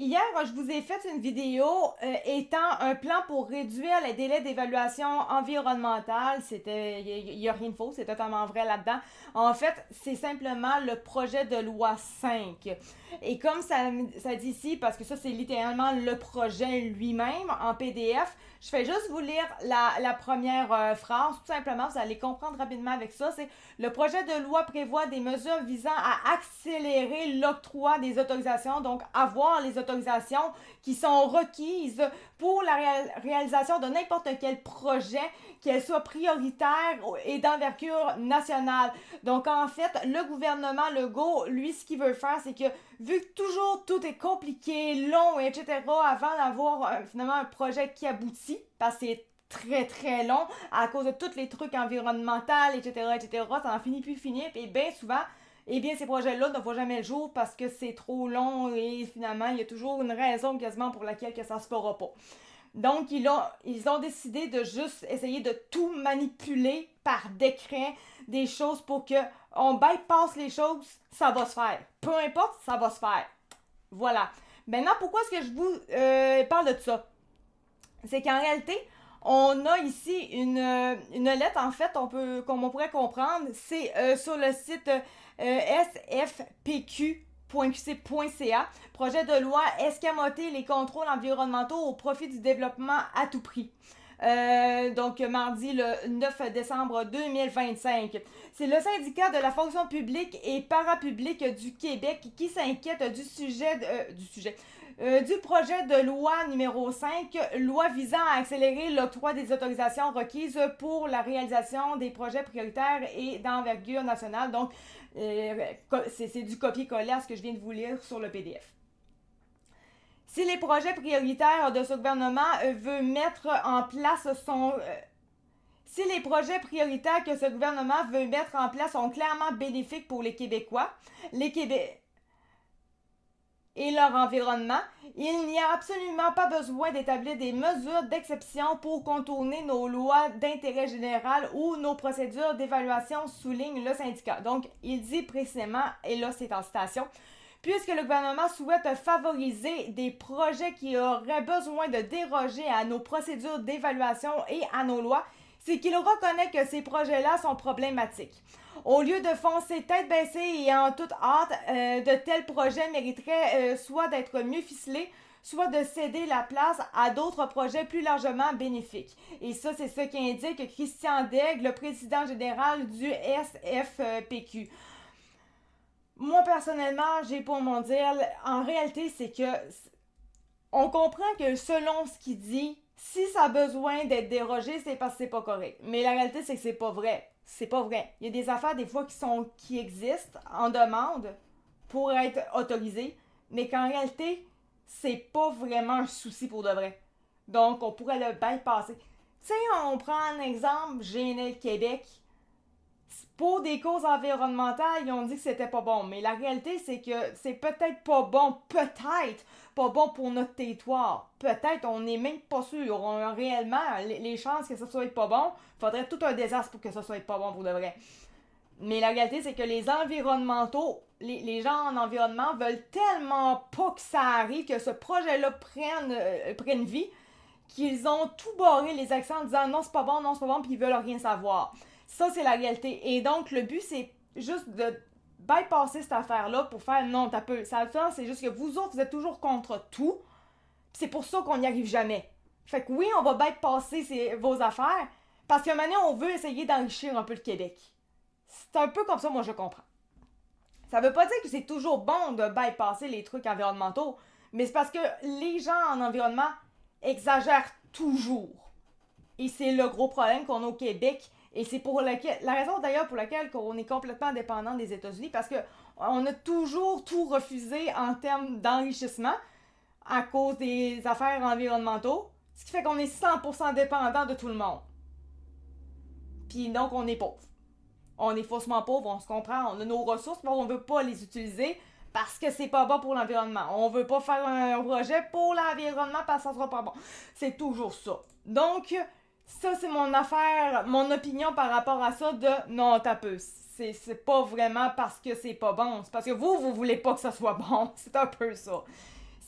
hier, je vous ai fait une vidéo étant un plan pour réduire les délais d'évaluation environnementale. Il y a rien de faux, c'est totalement vrai là-dedans. En fait, c'est simplement le projet de loi 5. Et comme ça dit ici, parce que ça, c'est littéralement le projet lui-même en PDF, je fais juste vous lire la première phrase, tout simplement, vous allez comprendre rapidement avec ça. C'est le projet de loi prévoit des mesures visant à accélérer l'octroi des autorisations, donc avoir les autorisations qui sont requises pour la réalisation de n'importe quel projet, qu'elle soit prioritaire et d'envergure nationale. Donc en fait, le gouvernement Legault, lui, ce qu'il veut faire, c'est que vu que toujours tout est compliqué, long, etc., avant d'avoir finalement un projet qui aboutit, parce que c'est très très long à cause de tous les trucs environnementaux, etc., ça n'en finit plus finir, et bien souvent, eh bien, ces projets-là ne voient jamais le jour parce que c'est trop long et finalement, il y a toujours une raison quasiment pour laquelle que ça se fera pas. Donc, ils ont décidé de juste essayer de tout manipuler par décret, des choses pour que on bypasse les choses, ça va se faire. Peu importe, ça va se faire. Voilà. Maintenant, pourquoi est-ce que je vous parle de ça? C'est qu'en réalité, on a ici une lettre, en fait, comme on pourrait comprendre, c'est sur le site sfpq.qc.ca, projet de loi escamoter les contrôles environnementaux au profit du développement à tout prix. Donc mardi le 9 décembre 2025. C'est le syndicat de la fonction publique et parapublique du Québec qui s'inquiète du projet de loi numéro 5, loi visant à accélérer l'octroi des autorisations requises pour la réalisation des projets prioritaires et d'envergure nationale. Donc, c'est du copier-coller à ce que je viens de vous lire sur le PDF. Si les projets prioritaires de ce gouvernement veut mettre en place si les projets prioritaires que ce gouvernement veut mettre en place sont clairement bénéfiques pour les Québécois, et leur environnement, il n'y a absolument pas besoin d'établir des mesures d'exception pour contourner nos lois d'intérêt général ou nos procédures d'évaluation, souligne le syndicat. Donc, il dit précisément, et là c'est en citation, puisque le gouvernement souhaite favoriser des projets qui auraient besoin de déroger à nos procédures d'évaluation et à nos lois, c'est qu'il reconnaît que ces projets-là sont problématiques. Au lieu de foncer tête baissée et en toute hâte, de tels projets mériteraient soit d'être mieux ficelés, soit de céder la place à d'autres projets plus largement bénéfiques. Et ça, c'est ce qu'indique Christian Daigle, le président général du SFPQ. Moi, personnellement, j'ai pour mon dire, en réalité, c'est que on comprend que selon ce qu'il dit, si ça a besoin d'être dérogé, c'est parce que c'est pas correct. Mais la réalité, c'est que c'est pas vrai. C'est pas vrai. Il y a des affaires, des fois, qui existent en demande pour être autorisées, mais qu'en réalité, c'est pas vraiment un souci pour de vrai. Donc, on pourrait le bypasser. Tu sais, on prend un exemple, GNL Québec. Pour des causes environnementales, ils ont dit que c'était pas bon. Mais la réalité, c'est que c'est peut-être pas bon. Peut-être pas bon pour notre territoire. Peut-être, on n'est même pas sûr. Réellement, les chances que ça soit pas bon, il faudrait tout un désastre pour que ça soit pas bon pour de vrai. Mais la réalité, c'est que les environnementaux, les gens en environnement veulent tellement pas que ça arrive, que ce projet-là prenne vie, qu'ils ont tout barré les accents en disant non, c'est pas bon, non, c'est pas bon, puis ils veulent rien savoir. Ça, c'est la réalité. Et donc, le but, c'est juste de bypasser cette affaire-là pour faire non, t'as peu. Ça, c'est juste que vous autres, vous êtes toujours contre tout. C'est pour ça qu'on n'y arrive jamais. Fait que oui, on va bypasser vos affaires parce qu'à un moment donné, on veut essayer d'enrichir un peu le Québec. C'est un peu comme ça, moi, je comprends. Ça veut pas dire que c'est toujours bon de bypasser les trucs environnementaux, mais c'est parce que les gens en environnement exagèrent toujours. Et c'est le gros problème qu'on a au Québec. Et c'est la raison d'ailleurs pour laquelle on est complètement dépendant des États-Unis, parce qu'on a toujours tout refusé en termes d'enrichissement à cause des affaires environnementaux, ce qui fait qu'on est 100% dépendant de tout le monde. Puis donc on est pauvre. On est faussement pauvre, on se comprend, on a nos ressources, mais on veut pas les utiliser parce que c'est pas bon pour l'environnement. On veut pas faire un projet pour l'environnement parce que ça sera pas bon. C'est toujours ça. Donc, ça, c'est mon affaire, mon opinion par rapport à ça de non, t'as peu. C'est pas vraiment parce que c'est pas bon. C'est parce que vous voulez pas que ça soit bon. C'est un peu ça.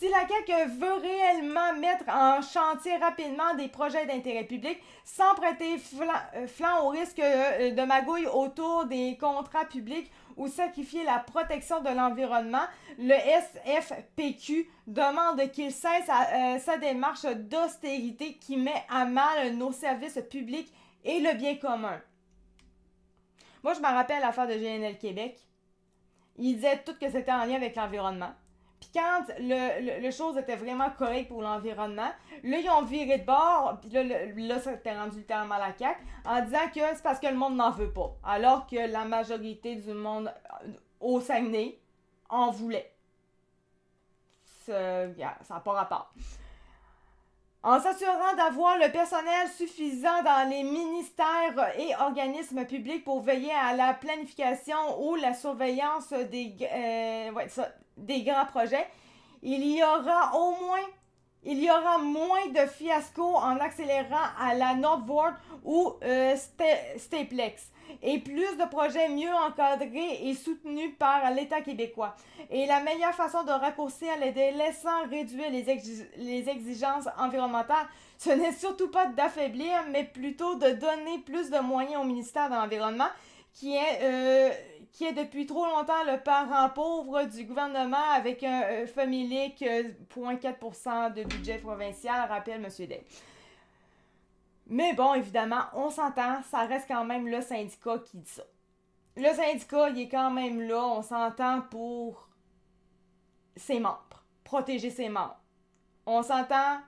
Si la CAQ veut réellement mettre en chantier rapidement des projets d'intérêt public sans prêter flanc au risque de magouille autour des contrats publics ou sacrifier la protection de l'environnement, le SFPQ demande qu'il cesse sa démarche d'austérité qui met à mal nos services publics et le bien commun. Moi, je me rappelle l'affaire de GNL Québec. Ils disaient tout que c'était en lien avec l'environnement. Puis quand le chose était vraiment correct pour l'environnement, là, ils ont viré de bord, puis là ça s'était rendu littéralement la CAQ, en disant que c'est parce que le monde n'en veut pas. Alors que la majorité du monde au Saguenay en voulait. Ça n'a pas rapport. En s'assurant d'avoir le personnel suffisant dans les ministères et organismes publics pour veiller à la planification ou la surveillance des grands projets, il y aura moins de fiascos en accélérant à la Nordvoort ou Staplex et plus de projets mieux encadrés et soutenus par l'État québécois. Et la meilleure façon de raccourcir les délais sans réduire les exigences environnementales, ce n'est surtout pas d'affaiblir, mais plutôt de donner plus de moyens au ministère de l'Environnement, qui est depuis trop longtemps le parent pauvre du gouvernement avec un familique 0,4% de budget provincial, rappelle M. Day. Mais bon, évidemment, on s'entend, ça reste quand même le syndicat qui dit ça. Le syndicat, il est quand même là, on s'entend pour ses membres, protéger ses membres. On s'entend,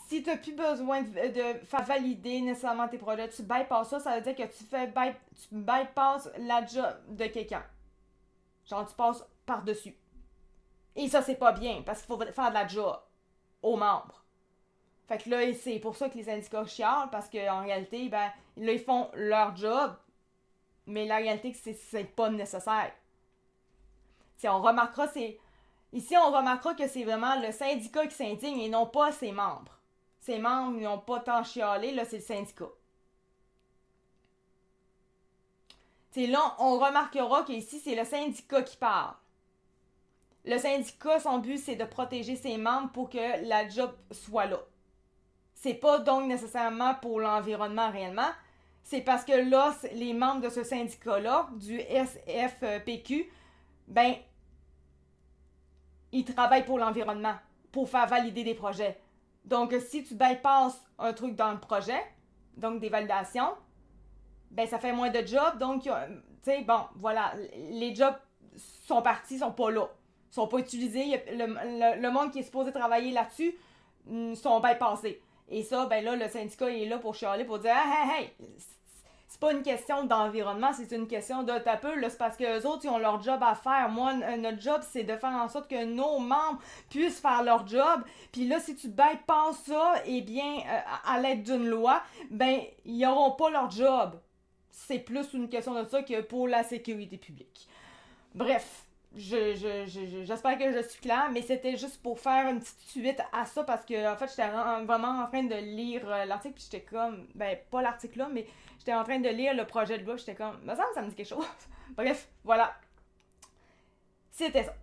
si tu n'as plus besoin de faire valider nécessairement tes projets, tu bypasses ça, ça veut dire que tu bypasses la job de quelqu'un. Genre, tu passes par-dessus. Et ça, c'est pas bien, parce qu'il faut faire de la job aux membres. Fait que là, c'est pour ça que les syndicats chialent, parce qu'en réalité, ben, là, ils font leur job, mais la réalité, c'est pas nécessaire. Ici, on remarquera que c'est vraiment le syndicat qui s'indigne et non pas ses membres. Ses membres n'ont pas tant chialé, là, c'est le syndicat. T'sais, là, on remarquera qu'ici, c'est le syndicat qui parle. Le syndicat, son but, c'est de protéger ses membres pour que la job soit là. C'est pas donc nécessairement pour l'environnement réellement, c'est parce que là, les membres de ce syndicat-là, du SFPQ, ben, ils travaillent pour l'environnement, pour faire valider des projets. Donc, si tu bypasses un truc dans le projet, donc des validations, ben, ça fait moins de jobs, donc, tu sais, bon, voilà, les jobs sont partis, sont pas là, sont pas utilisés, le monde qui est supposé travailler là-dessus sont bypassés. Et ça, ben là, le syndicat est là pour chialer, pour dire « Hey, c'est pas une question d'environnement, c'est une question de taper, là, c'est parce que les autres, ils ont leur job à faire. Moi, notre job, c'est de faire en sorte que nos membres puissent faire leur job. Puis là, si tu bypasses ça, eh bien, à l'aide d'une loi, ben, ils n'auront pas leur job. C'est plus une question de ça que pour la sécurité publique. Bref. J'espère que je suis claire, mais c'était juste pour faire une petite suite à ça parce que en fait j'étais vraiment en train de lire l'article puis j'étais comme, ben pas l'article là, mais j'étais en train de lire le projet de loi, j'étais comme, ça me dit quelque chose. Bref, voilà. C'était ça.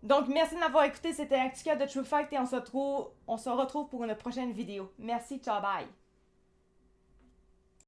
Donc merci de m'avoir écouté, c'était Actica de True Fact et on se retrouve pour une prochaine vidéo. Merci, ciao, bye.